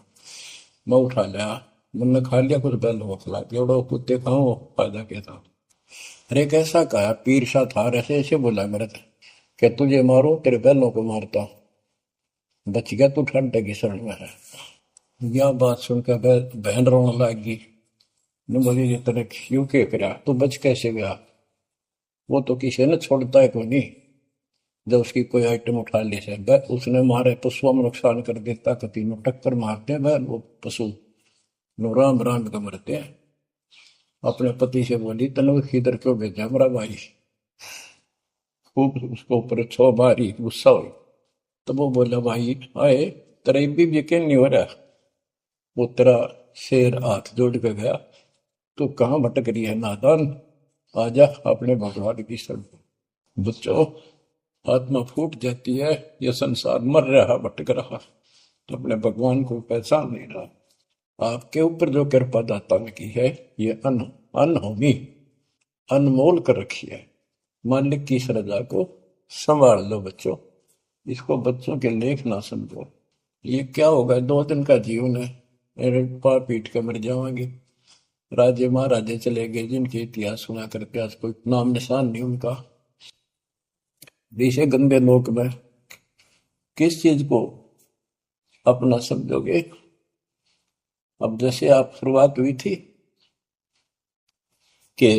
मैं उठा लिया, मैंने खा लिया, कुछ बैलों को खिला दिया, और कुत्ते खाओ, फायदा क्या था? अरे कैसा कहा पीर सा था, ऐसे ऐसे बोला मेरे से, क्या तुझे मारो, तेरे बैलों को मारता हूं, बच गया, तू ठंडे की शरण में है। यह बात सुनकर बहन रोने लगी। ने बोली, ये तेरे क्यों के करा, तू बच कैसे गया? वो तो किसी ने छोड़ता है कोई नहीं, जब उसकी कोई आइटम उठा ली से, उसने मारे पशुओं में नुकसान कर देता, कभी नु टक्कर मारते हैं वो पशु, नु राम राम का मरते हैं। अपने पति से बोली, तनु किधर क्यों भेजा मेरा भाई? खूब उसको ऊपर छो मारी, गुस्सा हुई। तो वो बोला, भाई आए, तेरा भी यकीन नहीं हो रहा? वो तेरा शेर हाथ जोड़ के गया, तू कहाँ भटक रही है नादान, आजा अपने भगवान की शरण। बच्चों, आत्मा फूट जाती है, यह संसार मर रहा, भटक रहा, तो अपने भगवान को पहचान नहीं रहा। आपके ऊपर जो कृपा दाता ने की है, ये अनहोनी, अनमोल कर रखी है। मालिक की श्रद्धा को संभाल लो बच्चों, इसको बच्चों के लेख ना समझो। ये क्या होगा, 2 दिन का जीवन है, मेरे पा पीट के मर जाओगे। राजे महाराजे चले गए, जिनके इतिहास सुना करके आज कोई नाम निशान नहीं उनका। इसे गंदे लोक में किस चीज को अपना समझोगे? अब जैसे आप शुरुआत हुई थी कि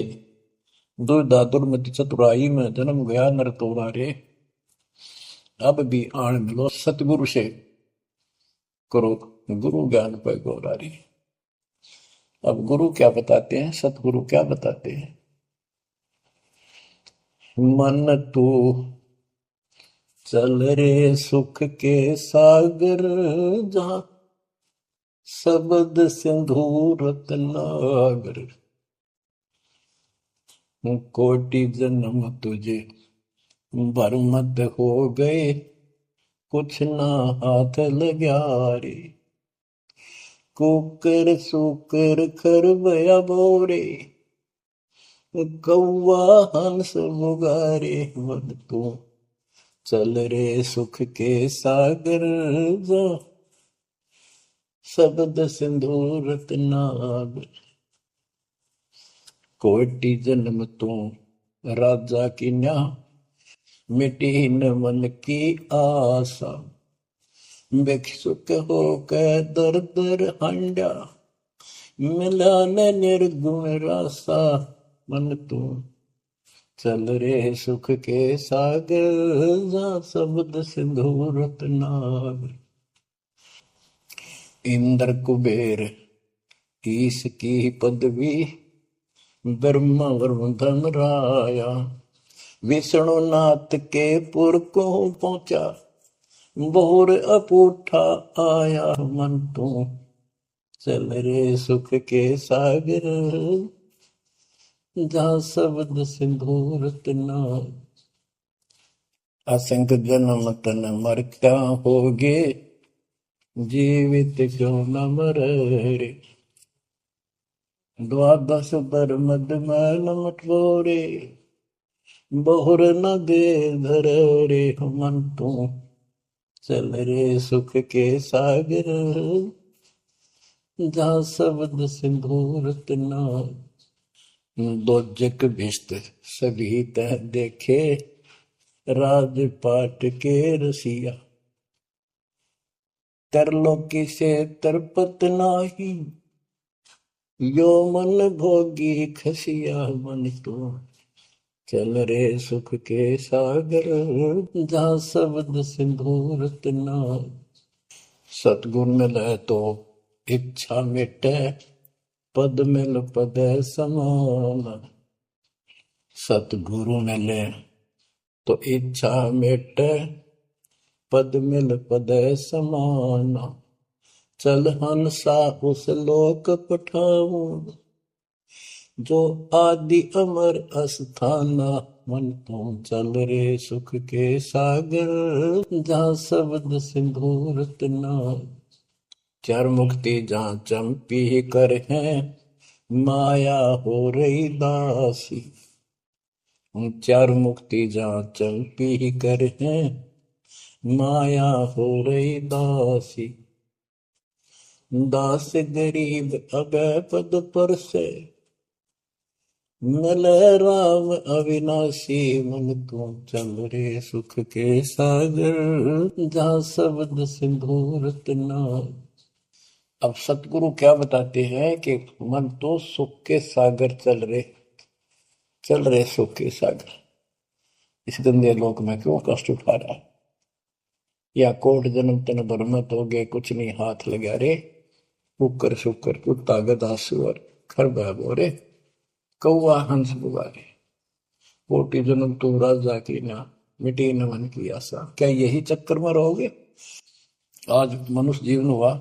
दुर्दादुर मति चतुराई में जन्म गया नर तोरा रे, अब भी आण मिलो सतगुरु से, करो गुरु ज्ञान पे गौरारी। अब गुरु क्या बताते हैं, सतगुरु क्या बताते हैं? मन तू चल रे सुख के सागर, जहां शब्द सिंधूर रत्नागर, कोटि जन्म तुझे बरमत हो गए, कुछ ना हाथ लग्या रे। कुकर सुकर खरबया बोरे, कौआ हंस मुगारे। मन तू चल रे सुख के सागर, जा शब्द सिंधु रत्नागर। कोटि जन्म तू राजा की न्या, मिटी न मन की आशा। भिक्षुक होकर दर दर हंडा, मिला न निर्गुण रासा। मन तू चल रे सुख के सागर, जा शब्द सिंधु रत्नागर। इंद्र कुबेर ईश की पदवी, ब्रह्मा वरुण धन राया। विष्णु नाथ के पुर को पहुंचा, बोर अपूठा आया। मन तू चल रे सुख के सागर, जा शब्द सिंधु रत्नागर। असंख्य जन्म तन मरता होगे, जीवित क्यों न मरे। द्वादश बर मद मैल मटोरे, बहुर न दे धर रे। मन तू चल रे सुख के सागर, जा शब्द सिंधु रत्नागर। दोजक भिष्ट सभी तह देखे, राजपाट के रसिया। तरलोकी से तरपत नाही, यो मन भोगी खसिया। मन तो चल रे सुख के सागर, जा शब्द सिंधु रत्नागर। सतगुर मिले तो इच्छा मिटे, पद मिल पद समान। सतगुरु मिले तो इच्छा मिटे, पद मिल पद समान। चल हंसा उस लोक पठाऊं, जो आदि अमर अस्थाना। मन तू चल रे सुख के सागर, जा शब्द सिंधु रत्नागर। चार मुक्ति जहाँ चंपी कर है, माया हो रही दासी। चार मुक्ति जहाँ चंपी कर है, माया हो रही दासी। दास गरीब अभय पद पर से, मिल राम अविनाशी। मन तू चल रे सुख के सागर, जा शब्द सिंधु रत्नागर। अब सतगुरु क्या बताते हैं कि मन तो सुख के सागर चल रहे सुख के सागर। इस गंदे लोक में क्यों कष्ट उठा रहा है? या कोट जन्म तन बरमत हो गए, कुछ नहीं हाथ लगा रे। कुकर शुकर कुत्ता गधा सुअर खरबा बोरे, कौआ हंस बुगारे। कोटि जन्म तू राजा की ना, मिटी न मन की आशा। क्या यही चक्कर में रहोगे? आज मनुष्य जीवन हुआ,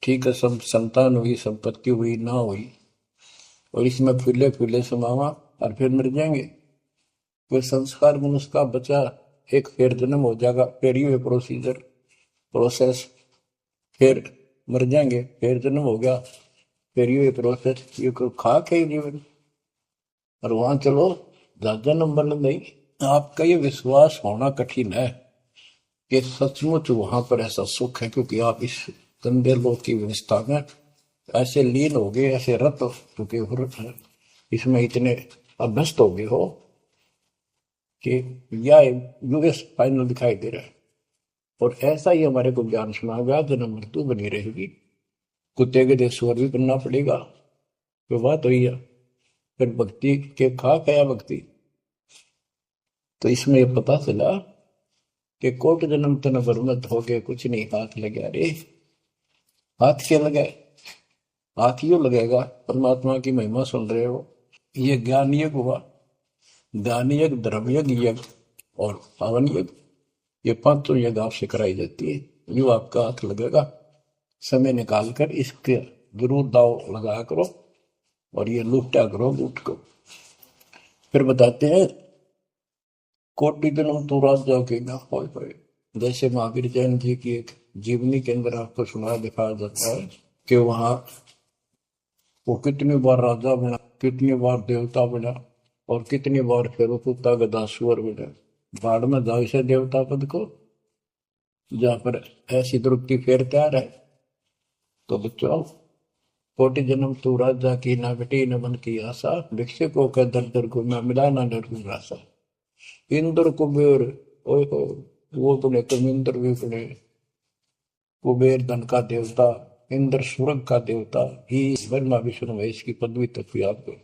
ठीक है, सब संतान हुई, संपत्ति हुई ना हुई, और इसमें फूले फूले समावा और फिर मर जाएंगे। कोई संस्कार मनुष्य का बचा, एक फिर जन्म हो जाएगा, फिर ये प्रोसेस, फिर मर जाएंगे, फिर जन्म हो गया, फिर ये प्रोसेस। ये खाक है जीवन, और वहां चलो ज्यादा नंबर नहीं। आपका ये विश्वास होना कठिन है कि सचमुच वहां पर ऐसा सुख है, क्योंकि आप इस गंदे लोक की व्यवस्था में ऐसे लीन हो गए, ऐसे रत हो चुके हो, इसमें इतने अभ्यस्त हो गए हो कि यह यूएस फाइनल दिखाई दे रहा है। और ऐसा ही हमारे को ज्ञान सुना गया, जन्म मृत्यु बनी रहेगी, कुत्ते के देश स्वर भी बनना पड़ेगा। तो बात हुई है, फिर भक्ति के खा गया भक्ति। तो इसमें यह पता चला कि कोट जन्म तन बरमत हो गए, कुछ नहीं हाथ लगे रे। हाथ क्या लगे? हाथ यूं लगेगा, परमात्मा की महिमा सुन रहे हो, ये ज्ञान यज्ञ हुआ, दान यज्ञ, धर्म यज्ञ और हवन यज्ञ, ये पांचों यज्ञ आपसे कराई जाती है। यूं आपका हाथ लगेगा, समय निकाल कर इसके जरूर दाव लगाया करो और ये लूटा करो लूट को। फिर बताते हैं कोटि जन्म तू राजा के ना होए होए। जैसे महावीर जैन जी की एक जीवनी के अंदर आपको सुना दिखाया जाता है कि वहां वो कितनी बार राजा बना, कितनी बार देवता बना और कितनी बार फिर वो कुत्ता गदासुअर बना। बाढ़ में जाओ इसे देवता पद को, जहां पर ऐसी द्रुपति फेर तैयार है। तो बच्चों कोटि जन्म तू राजा की ना बेटी न मन की आशा, भिक्षुक को कह दर दर को मैं मिला ना डर की राशा। इंद्र कुबेर ओए हो, वो तो कमिंद्र भी बने। कुबेर धन का देवता, इंद्र स्वर्ग का देवता ही ब्रह्मा विष्णु महेश की पदवी तक याद कर।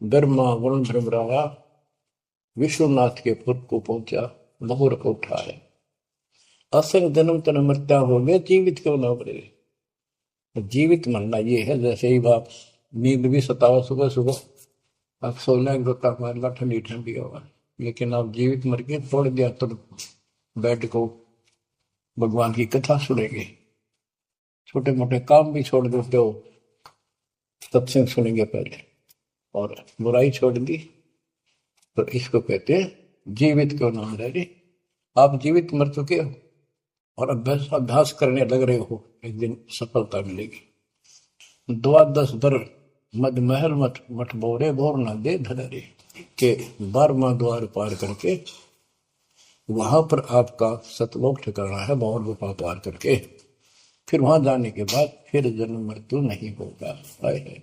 ब्रह्मा वरुण ब्रह्मरावा विश्वनाथ के पुर को पहुंचा, बहुर को उठाया। असल जन्म तन मृत्या हो गया, जीवित क्यों ना बने। जीवित मरना ये है जैसे ही बाप नींद भी सतावा सुबह सुबह, आप सोलह गोता मार ला ठंडी ठंडी होगा, लेकिन आप जीवित मर के छोड़ दिया तो बेड को भगवान की कथा सुनेंगे, छोटे मोटे काम भी छोड़ देते हो, सत्संग सुनेंगे पहले, और बुराई छोड़ दी तो इसको कहते हैं जीवित क्यों ना रह रहे। आप जीवित मर चुके हो और अभ्यास अभ्यास करने लग रहे हो, एक दिन सफलता मिलेगी। द्वादश बर मद महल मठ मठ बोरे बोर न दे धरे के 12वां द्वार पार करके वहां पर आपका सतलोक ठिकाना है, बहुत गुफा पार करके फिर वहां जाने के बाद फिर जन्म मृत्यु नहीं होगा। है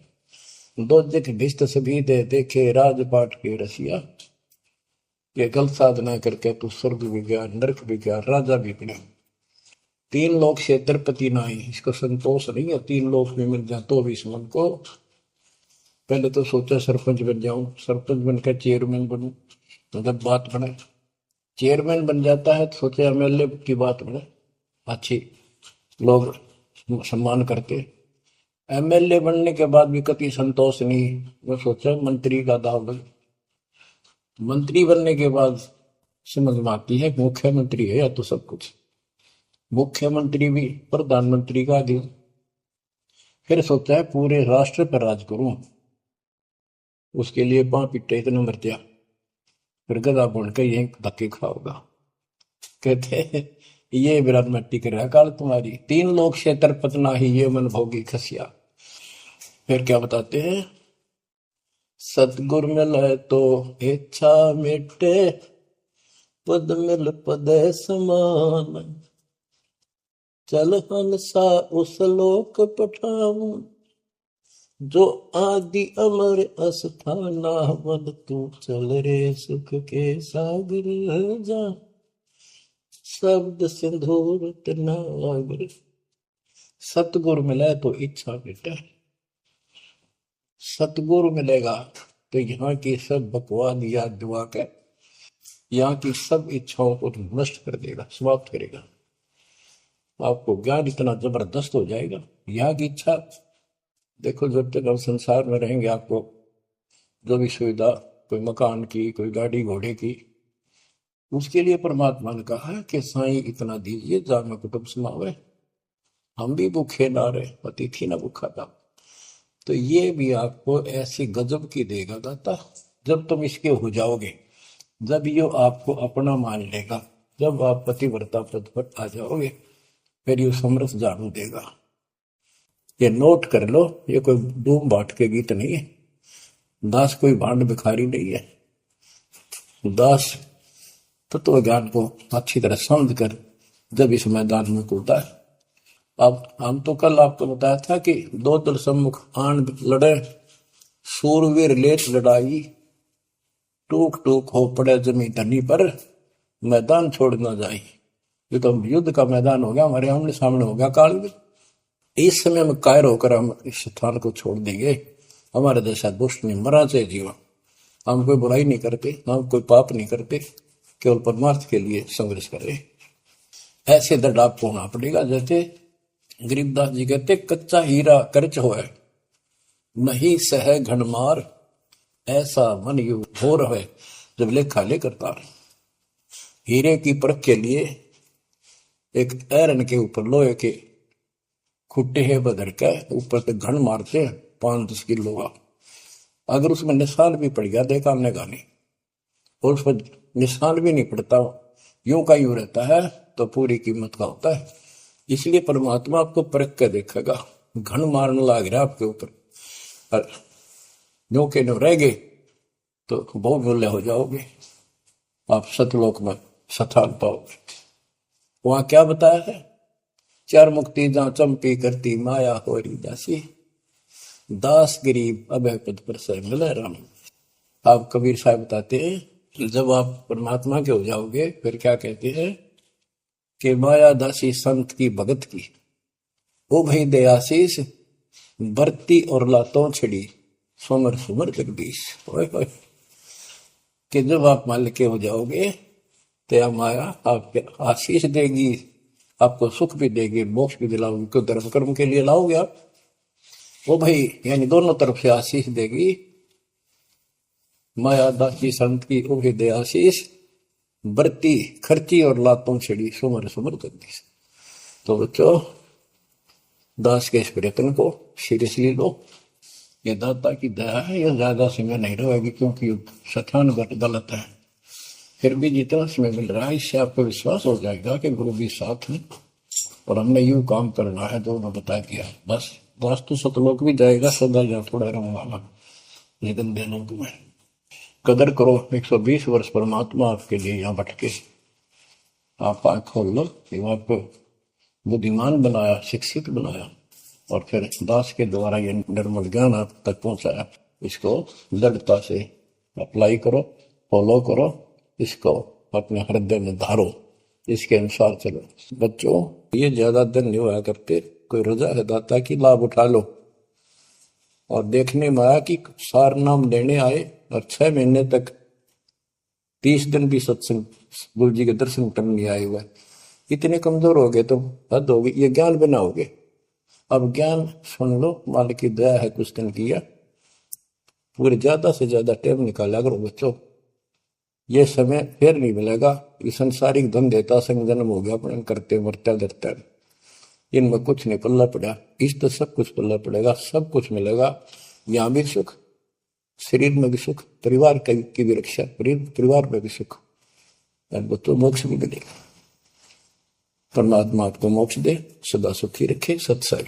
दो दिख भिष्ट सभी दे देखे राजपाट के रसिया, ये गलत साधना करके तू स्वर्ग भी गया, नरक भी गया, राजा भी बना। 3 लोक से द्रपति नाई, इसको संतोष नहीं है, 3 लोक में मिल जाए तो भी इस मन को। पहले तो सोचा सरपंच बन जाऊं, सरपंच बनकर चेयरमैन बनूं, तो जब बात बने चेयरमैन बन जाता है तो सोचा एमएलए की बात बने, अच्छी लोग सम्मान करते। एमएलए बनने के बाद भी कभी संतोष नहीं, वो सोचा मंत्री का दाव लगे। मंत्री बनने के बाद समझ में आती है मुख्यमंत्री है या तो सब कुछ, मुख्यमंत्री भी प्रधानमंत्री का अधिक। फिर सोचा है पूरे राष्ट्र पर राज करूं, उसके लिए पांव पिट्टे इतने मर दिया, फिर गधा बन के यही धक्के खाओगा। कहते हैं ये विराट मट्टी कर रहा काल तुम्हारी, 3 लोग से तरपतना ही ये मन भोगी खसिया। फिर क्या बताते हैं, सतगुर मिले तो इच्छा मिटे, पद मिल पद समान, चल हंसा उस लोक पठाऊं, जो आदि अमर अस्थाना, मन तू चल रे सुख के सागर जा, शब्द सिंधूर नागर। सतगुरु मिले तो इच्छा मिटे, सतगुरु मिलेगा तो यहाँ की सब बकवाद याद दुआ के यहाँ की सब इच्छाओं को नष्ट कर देगा, समाप्त करेगा। आपको ज्ञान इतना जबरदस्त हो जाएगा। यहाँ की इच्छा देखो, जब तक हम संसार में रहेंगे आपको जो भी सुविधा, कोई मकान की, कोई गाड़ी घोड़े की, उसके लिए परमात्मा ने कहा है कि साईं इतना दीजिए जामे कुटुंब समावे, हम भी भूखे ना रहे, अतिथि ना भूखा था। तो ये भी आपको ऐसी गजब की देगा दाता, जब तुम इसके हो जाओगे, जब ये आपको अपना मान लेगा, जब आप पतिव्रता पद पर आ जाओगे, फिर ये समरस झाड़ू देगा। ये नोट कर लो, ये कोई डूम बाट के गीत नहीं है, दास कोई भांड भिखारी नहीं है। दास तत्व ज्ञान को अच्छी तरह समझ कर जब इस मैदान में कूदा है। अब हम तो कल आपको बताया था कि 2 दल सम्मुख आन लड़े, सूरवीर लेट लड़ाई, टूक टूक हो पड़े जमी धनी पर, मैदान छोड़ ना जाए। ये तो युद्ध का मैदान हो गया, हमारे आमने सामने हो गया काल में। इस समय में कायर होकर हम इस स्थान को छोड़ देंगे। हमारे जैसा दुष्ट नहीं मरा चाहे जीवन, हम कोई बुराई नहीं करते, हम कोई पाप नहीं करते, केवल परमार्थ के लिए संघर्ष करें। ऐसे दृढ़ आपको होना पड़ेगा। जैसे गरीबदास जी कहते, कच्चा हीरा कर्च होए, नहीं सह घनमार, ऐसा मन यू हो रहे जब लेखा ले करता। हीरे की परख के लिए एक ऐरन के ऊपर लोहे के खुट्टे है बदर के ऊपर से घन मारते हैं 5-10 किलो का। अगर उसमें निशान भी पड़ गया देखा हमने गाने, और उस पर निशान भी नहीं पड़ता, यूं का यूं रहता है, तो पूरी कीमत का होता है। इसलिए परमात्मा आपको परख के देखेगा। घन मारने लग रहा है आपके ऊपर, और यूं के नो रह गए तो बहुत मूल्य हो जाओगे, आप सतलोक में स्थान पाओगे। वहां क्या बताया है, चार मुक्ति जहां चंपी करती माया होरी दासी, दास गरीब अभय पद पर से मिले राम। आप कबीर साहब बताते हैं जब आप परमात्मा के हो जाओगे फिर क्या कहते हैं कि माया दासी संत की भगत की, ओ भाई दयाशीष बरती और लातों छिड़ी, सुमर सुमर जगदीश। कि जब आप मान के हो जाओगे तो माया आपको आशीष देगी, आपको सुख भी देगी, मोक्ष भी दिलाओगी। क्यों धर्म कर्म के लिए लाओगे आप, वो भाई यानी दोनों तरफ से आशीष देगी। माया दासी संत की ओ दे आशीष, बरती खर्ची और लातों छिड़ी, सुमर सुमर जगदीश। तो बच्चों दास के इस प्रयत्न को सीरियसली लो, ये दाता की दया है, ये ज्यादा समय नहीं रहेगी क्योंकि सठान गलत है। फिर भी जितना समय मिल रहा है इससे आपको विश्वास हो जाएगा कि गुरु भी साथ है और हमने यूं काम करना है जो उन्होंने बता दिया। बस वास्तु सतलोक भी जाएगा, सदा या थोड़ा रहूंगा ये गंदे लोग में। कदर करो, 120 वर्ष परमात्मा आपके लिए यहाँ भटके, आप आंख खोल लो, आपको बुद्धिमान बनाया, शिक्षित बनाया, और फिर दास के द्वारा ये निर्मल ज्ञान आप तक पहुंचाया। इसको दृढ़ता से अप्लाई करो, फॉलो करो, इसको अपने हृदय में धारो, इसके अनुसार चलो। बच्चों ये ज्यादा दिन नहीं हुआ करते, कोई रजा है दाता की लाभ उठा लो। और देखने में आया कि सार नाम लेने आए और 6 महीने तक 30 दिन भी सत्संग गुरु जी के दर्शन करने नहीं आए हुए, इतने कमजोर हो गए तो हद होगी। ये ज्ञान बनाओगे, अब ज्ञान सुन लो, मालिक की दया है कुछ दिन किया, पूरे ज्यादा से ज्यादा टाइम निकाला करो बच्चों, ये समय फिर नहीं मिलेगा। ये संसारिक धन देता संग जन्म हो गया अपने करते मरते डरते, इनमें कुछ नहीं पल्ला पड़ा, इस तो सब कुछ पल्ला पड़ेगा, सब कुछ मिलेगा। यहाँ भी सुख, शरीर में भी सुख, परिवार की भी रक्षा, परिवार में भी सुख, बच्चों मोक्ष भी मिलेगा। परमात्मा आपको मोक्ष दे, सदा सुखी रखे। सत्संग।